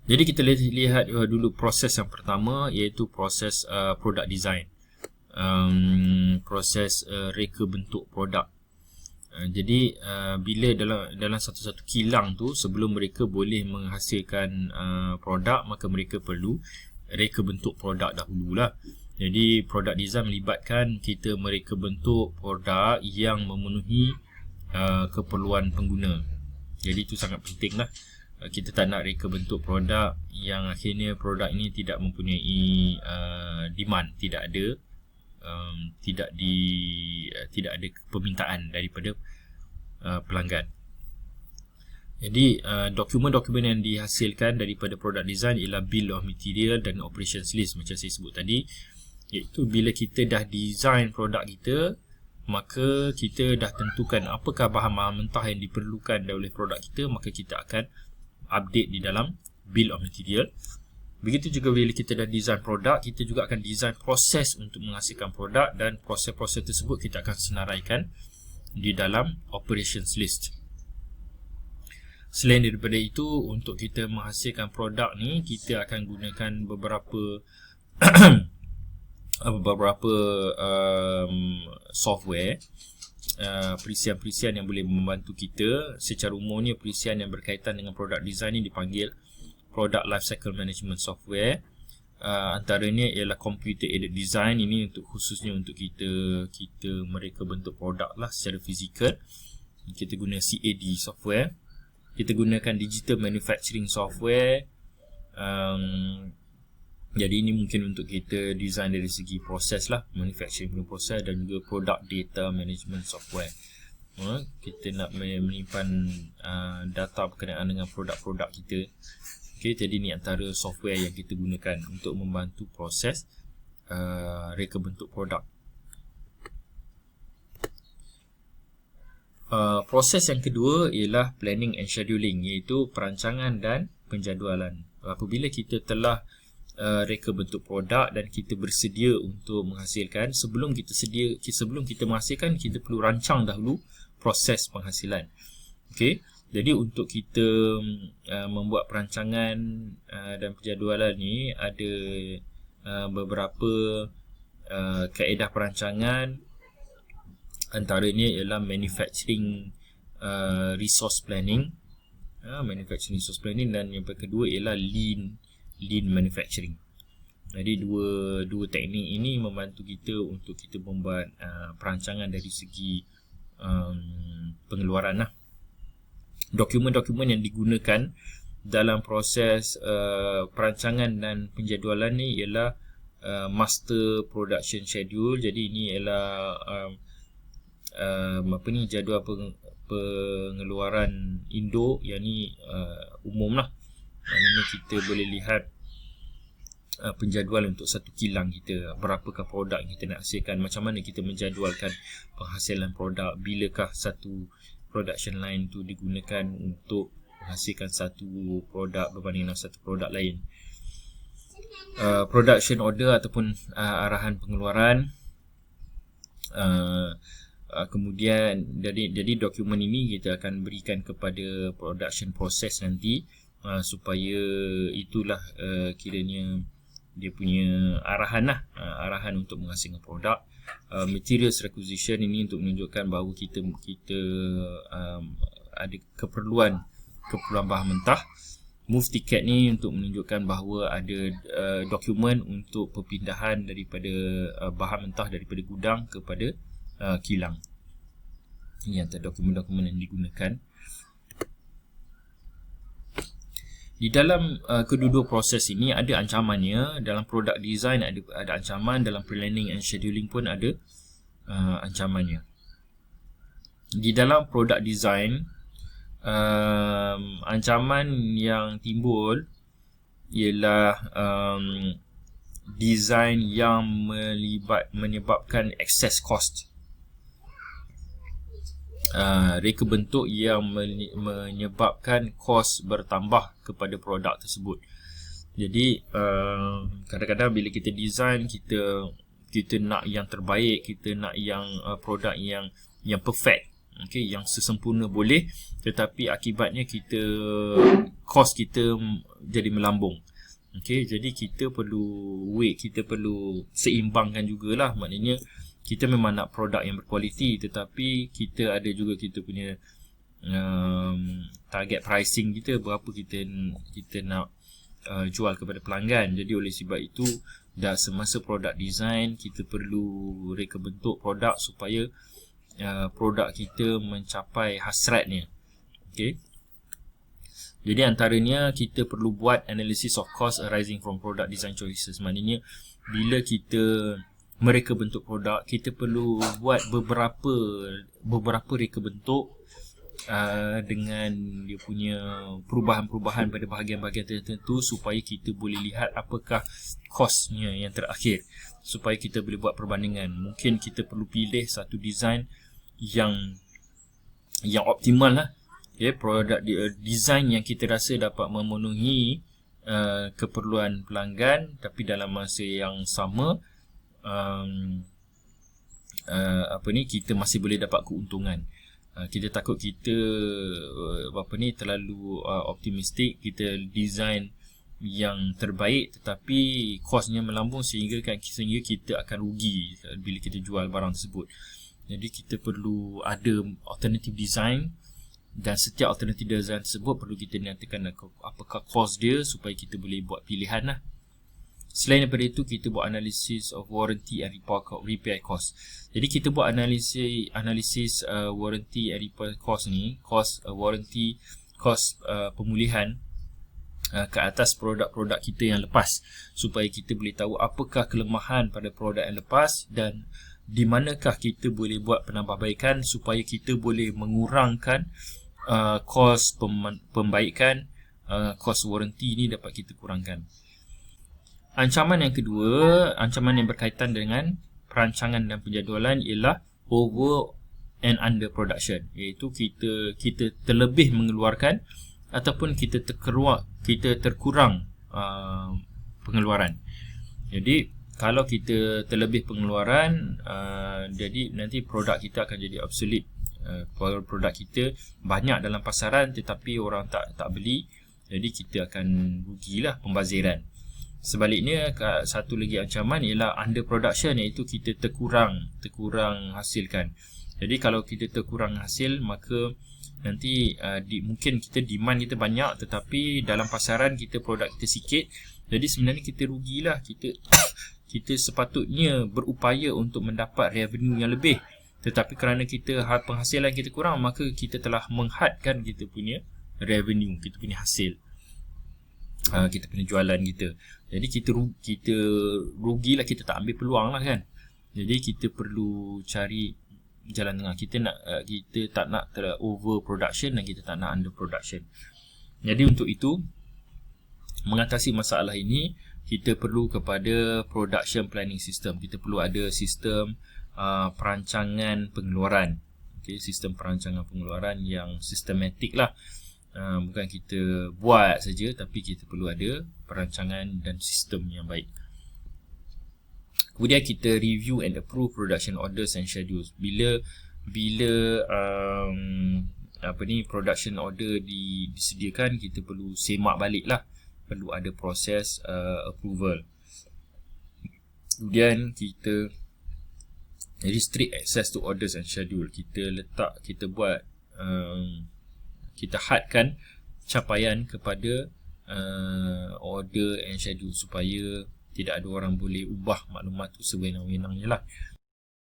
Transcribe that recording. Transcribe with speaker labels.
Speaker 1: Jadi kita lihat dulu proses yang pertama, iaitu proses product design. Proses reka bentuk produk. Jadi bila dalam satu-satu kilang tu, sebelum mereka boleh menghasilkan produk, maka mereka perlu reka bentuk produk dahululah. Jadi product design melibatkan kita mereka bentuk produk yang memenuhi keperluan pengguna. Jadi itu sangat penting lah. Kita tak nak reka bentuk produk yang akhirnya produk ini tidak mempunyai demand, tidak ada tidak ada permintaan daripada pelanggan. Jadi dokumen-dokumen yang dihasilkan daripada product design ialah bill of material dan operations list, macam saya sebut tadi. Iaitu bila kita dah design produk kita, maka kita dah tentukan apakah bahan-bahan mentah yang diperlukan oleh produk kita, maka kita akan update di dalam bill of material. Begitu juga bila kita dah design produk, kita juga akan design proses untuk menghasilkan produk, dan proses-proses tersebut kita akan senaraikan di dalam operations list. Selain daripada itu, untuk kita menghasilkan produk ni, kita akan gunakan beberapa software, perisian-perisian yang boleh membantu kita. Secara umumnya perisian yang berkaitan dengan product design ni dipanggil Product Lifecycle Management Software. Antaranya ialah Computer Aided Design. Ini khususnya untuk kita mereka bentuk produk lah secara fizikal. Kita guna CAD software. Kita gunakan Digital Manufacturing Software. Jadi ini mungkin untuk kita design dari segi proses lah, manufacturing proses, dan juga Product Data Management Software. Kita nak menyimpan data berkenaan dengan produk-produk kita. Okay, jadi ni antara software yang kita gunakan untuk membantu proses reka bentuk produk. Proses yang kedua ialah planning and scheduling, iaitu perancangan dan penjadualan. Apabila kita telah reka bentuk produk dan kita bersedia untuk menghasilkan, sebelum kita menghasilkan, kita perlu rancang dahulu proses penghasilan. Okey. Jadi untuk kita membuat perancangan dan penjadualan ni, ada beberapa kaedah perancangan. Antaranya ialah manufacturing resource planning, manufacturing resource planning, dan yang kedua ialah lean manufacturing. Jadi dua teknik ini membantu kita untuk kita membuat perancangan dari segi pengeluaran lah. Dokumen-dokumen yang digunakan dalam proses perancangan dan penjadualan ni ialah Master Production Schedule. Jadi ini ialah jadual pengeluaran induk, yang ni umum lah. Maknanya kita boleh lihat penjadual untuk satu kilang kita, berapakah produk yang kita nak hasilkan, macam mana kita menjadualkan penghasilan produk, bilakah satu production line tu digunakan untuk menghasilkan satu produk berbanding dengan satu produk lain. Production order ataupun arahan pengeluaran. Kemudian jadi dokumen ini kita akan berikan kepada production process nanti, supaya itulah kiranya dia punya arahan untuk menghasilkan produk. Materials requisition ini untuk menunjukkan bahawa kita ada keperluan bahan mentah. Move ticket ni untuk menunjukkan bahawa ada dokumen untuk perpindahan daripada bahan mentah daripada gudang kepada kilang. Ini antara dokumen-dokumen yang digunakan. Di dalam kedua-dua proses ini ada ancamannya. Dalam product design ada ancaman, dalam planning and scheduling pun ada ancamannya. Di dalam product design, ancaman yang timbul ialah design yang menyebabkan excess cost. Reka bentuk yang menyebabkan kos bertambah kepada produk tersebut. Jadi kadang-kadang bila kita design, kita nak yang terbaik, kita nak yang produk yang perfect. okey, yang sesempurna boleh, tetapi akibatnya kos kita jadi melambung. Okey, jadi kita perlu kita perlu seimbangkan jugalah. Maknanya kita memang nak produk yang berkualiti, tetapi kita ada juga kita punya target pricing kita, berapa kita nak jual kepada pelanggan. Jadi oleh sebab itu, dah semasa produk design, kita perlu reka bentuk produk supaya produk kita mencapai hasratnya. Okey. Jadi antaranya kita perlu buat analysis of cost arising from product design choices. Maknanya bila kita mereka bentuk produk, kita perlu buat beberapa reka bentuk dengan dia punya perubahan-perubahan pada bahagian-bahagian tertentu supaya kita boleh lihat apakah kosnya yang terakhir, supaya kita boleh buat perbandingan. Mungkin kita perlu pilih satu design yang optimal lah. Okay, produk design yang kita rasa dapat memenuhi keperluan pelanggan, tapi dalam masa yang sama kita masih boleh dapat keuntungan. Kita takut kita terlalu optimistik, kita design yang terbaik tetapi kosnya melambung sehingga kita akan rugi bila kita jual barang tersebut. Jadi kita perlu ada alternative design, dan setiap alternative design tersebut perlu kita nyatakan apakah kos dia supaya kita boleh buat pilihan lah. Selain daripada itu, kita buat analisis of warranty and repair cost. Jadi kita buat analisis warranty and repair cost ni, warranty cost pemulihan ke atas produk-produk kita yang lepas, supaya kita boleh tahu apakah kelemahan pada produk yang lepas dan di manakah kita boleh buat penambahbaikan supaya kita boleh mengurangkan kos pembaikan, kos warranty ni dapat kita kurangkan. Ancaman yang kedua, ancaman yang berkaitan dengan perancangan dan penjadualan ialah over and under production, iaitu kita terlebih mengeluarkan ataupun kita terkurang pengeluaran. Jadi kalau kita terlebih pengeluaran, jadi nanti produk kita akan jadi obsolete. Produk kita banyak dalam pasaran tetapi orang tak beli, jadi kita akan rugilah, pembaziran. Sebaliknya, satu lagi ancaman ialah under production, iaitu kita terkurang hasilkan. Jadi kalau kita terkurang hasil, maka nanti mungkin demand kita banyak tetapi dalam pasaran produk kita sikit. Jadi sebenarnya kita rugilah. Kita sepatutnya berupaya untuk mendapat revenue yang lebih, tetapi kerana penghasilan kita kurang, maka kita telah menghadkan kita punya revenue, kita punya hasil, kita punya jualan kita. Jadi kita rugilah, kita tak ambil peluang lah kan. Jadi kita perlu cari jalan tengah. Kita tak nak over production dan kita tak nak under production. Jadi untuk itu, mengatasi masalah ini, kita perlu kepada production planning system. Kita perlu ada sistem perancangan pengeluaran. Okay, sistem perancangan pengeluaran yang sistematik lah. Bukan kita buat saja, tapi kita perlu ada perancangan dan sistem yang baik. Kemudian kita review and approve production orders and schedules. Bila production order disediakan, kita perlu semak balik lah, perlu ada proses approval. Kemudian kita restrict access to orders and schedule. Kita hadkan capaian kepada order and schedule supaya tidak ada orang boleh ubah maklumat tu sewenang-wenangnya lah.